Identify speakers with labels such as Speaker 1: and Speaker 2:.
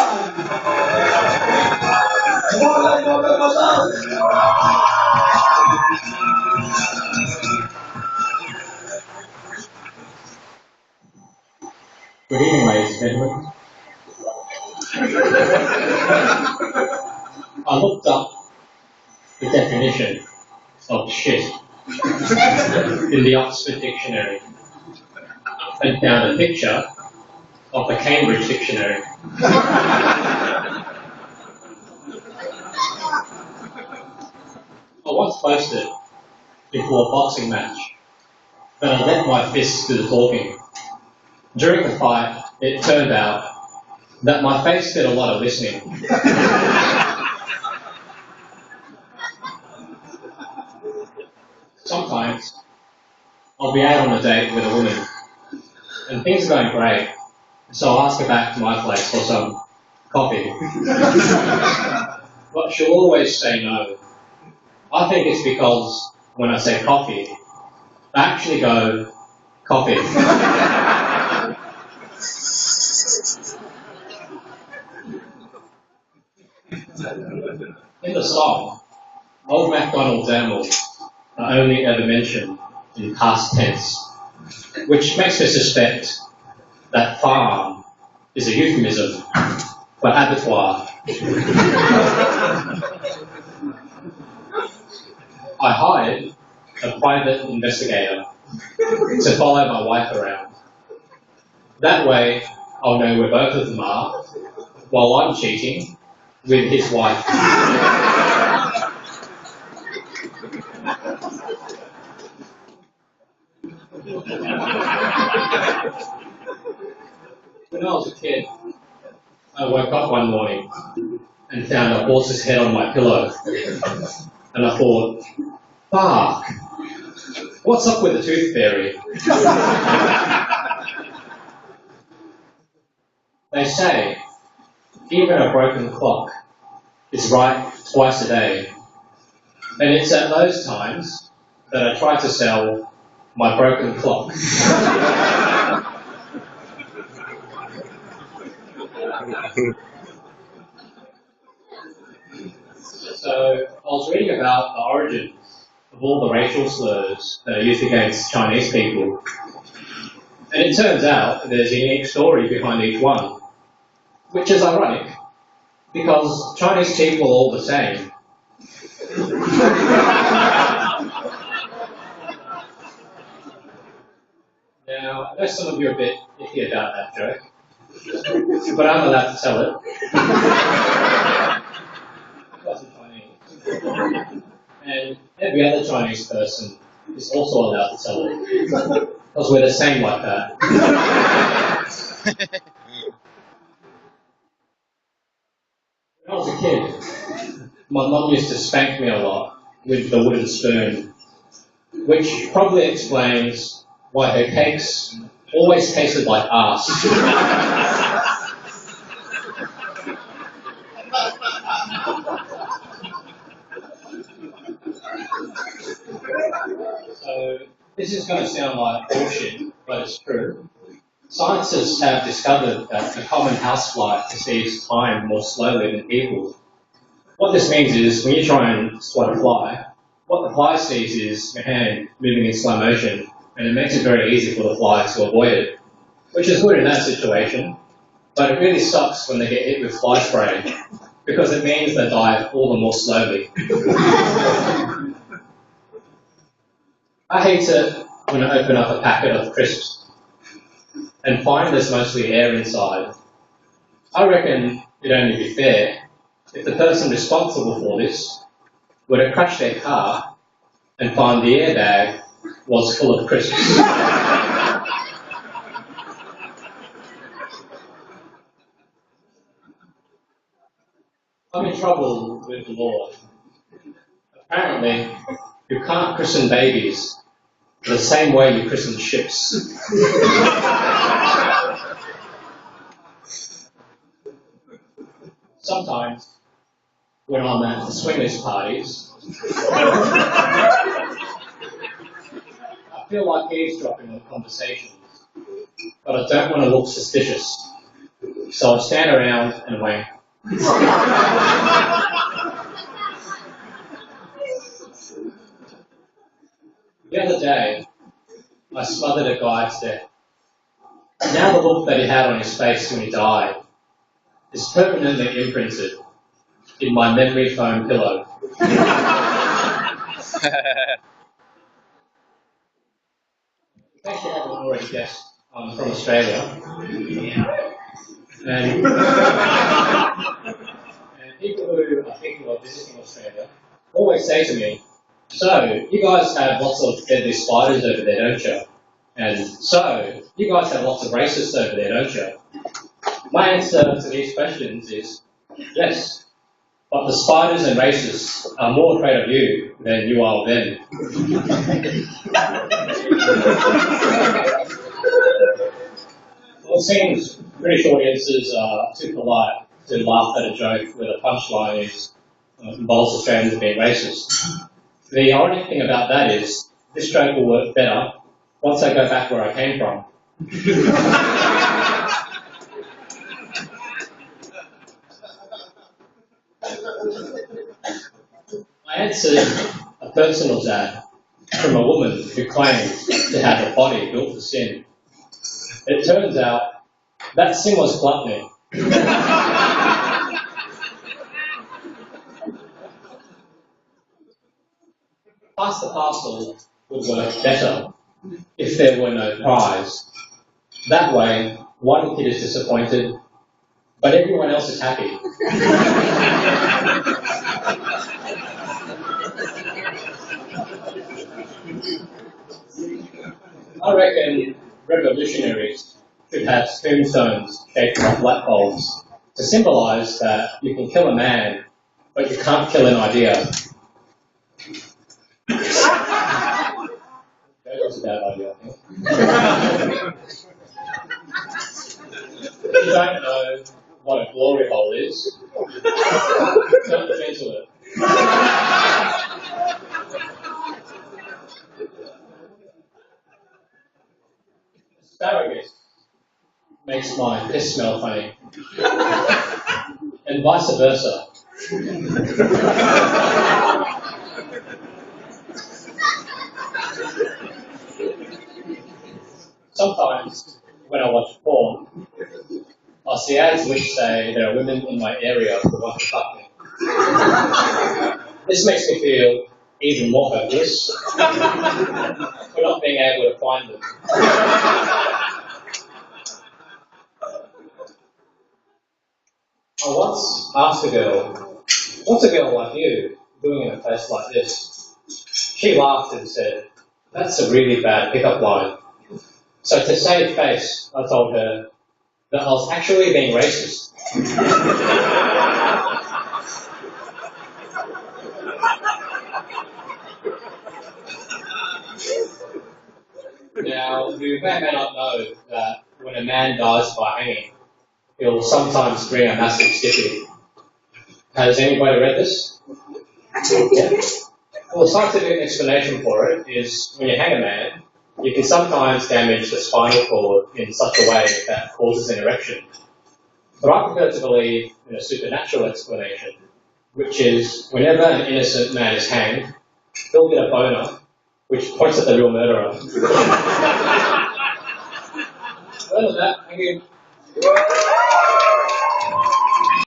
Speaker 1: Good evening, ladies and gentlemen. I looked up the definition of shit in the Oxford Dictionary and found a picture of the Cambridge Dictionary. I once posted before a boxing match that I let my fists do the talking. During the fight, it turned out that my face did a lot of listening. Sometimes I'll be out on a date with a woman and things are going great, so I'll ask her back to my place for some coffee. But she'll always say no. I think it's because when I say coffee, I actually go, coffee. In the song, Old MacDonald's animals are only ever mentioned in past tense, which makes me suspect that farm is a euphemism for abattoir. I hired a private investigator to follow my wife around. That way, I'll know where both of them are while I'm cheating with his wife. When I was a kid, I woke up one morning and found a horse's head on my pillow. And I thought, fuck, what's up with the tooth fairy? They say, even a broken clock is right twice a day. And it's at those times that I try to sell my broken clock. So I was reading about the origins of all the racial slurs that are used against Chinese people. And it turns out there's a unique story behind each one, which is ironic, because Chinese people are all the same. Now, I know some of you are a bit iffy about that joke, but I'm allowed to tell it. It wasn't Chinese. And every other Chinese person is also allowed to tell it, because we're the same like that. When I was a kid, my mum used to spank me a lot with the wooden spoon, which probably explains why her cakes always tasted like arse. So this is going to sound like bullshit, but it's true. Scientists have discovered that the common housefly perceives time more slowly than people. What this means is when you try and swat a fly, what the fly sees is your hand moving in slow motion, and it makes it very easy for the fly to avoid it, which is good in that situation, but it really sucks when they get hit with fly spray, because it means they die all the more slowly. I hate it when I open up a packet of crisps and find there's mostly air inside. I reckon it'd only be fair if the person responsible for this were to crash their car and find the airbag was full of crisps. I'm in trouble with the law. Apparently, you can't christen babies the same way you christen ships. Sometimes, when I'm at the swingers parties, I feel like eavesdropping on conversations, but I don't want to look suspicious. So I stand around and wank. The other day, I smothered a guy to death. Now the look that he had on his face when he died is permanently imprinted in my memory foam pillow. In case you haven't already guessed, I'm from Australia. And people who are thinking of visiting Australia always say to me, so, you guys have lots of deadly spiders over there, don't you? And so, you guys have lots of racists over there, don't you? My answer to these questions is yes, but the spiders and racists are more afraid of you than you are of them. Well, it seems British audiences are too polite to laugh at a joke where the punchline is involves Australians being racist. The ironic thing about that is this joke will work better once I go back where I came from. I answered a personal ad from a woman who claimed to have a body built for sin. It turns out that sin was gluttony. Pass the parcel would work better if there were no prize. That way, one kid is disappointed, but everyone else is happy. I reckon revolutionaries should have tombstones shaped like light bulbs to symbolise that you can kill a man, but you can't kill an idea. That was a bad idea, I think. If you don't know what a glory hole is, don't look into it. Asparagus makes my piss smell funny, and vice versa. Sometimes, when I watch porn, I see ads which say there are women in my area who want to fuck me. This makes me feel even more hopeless for not being able to find them. I once asked a girl, what's a girl like you doing in a place like this? She laughed and said, that's a really bad pickup line. So to save face, I told her that I was actually being racist. Now, you may or may not know that when a man dies by hanging, he'll sometimes bring a massive stiffy. Has anybody read this? Yeah. Well, the scientific explanation for it is when you hang a man, you can sometimes damage the spinal cord in such a way that causes an erection. But I prefer to believe in a supernatural explanation, which is whenever an innocent man is hanged, he'll get a boner, which points at the real murderer. Well, that, thank you.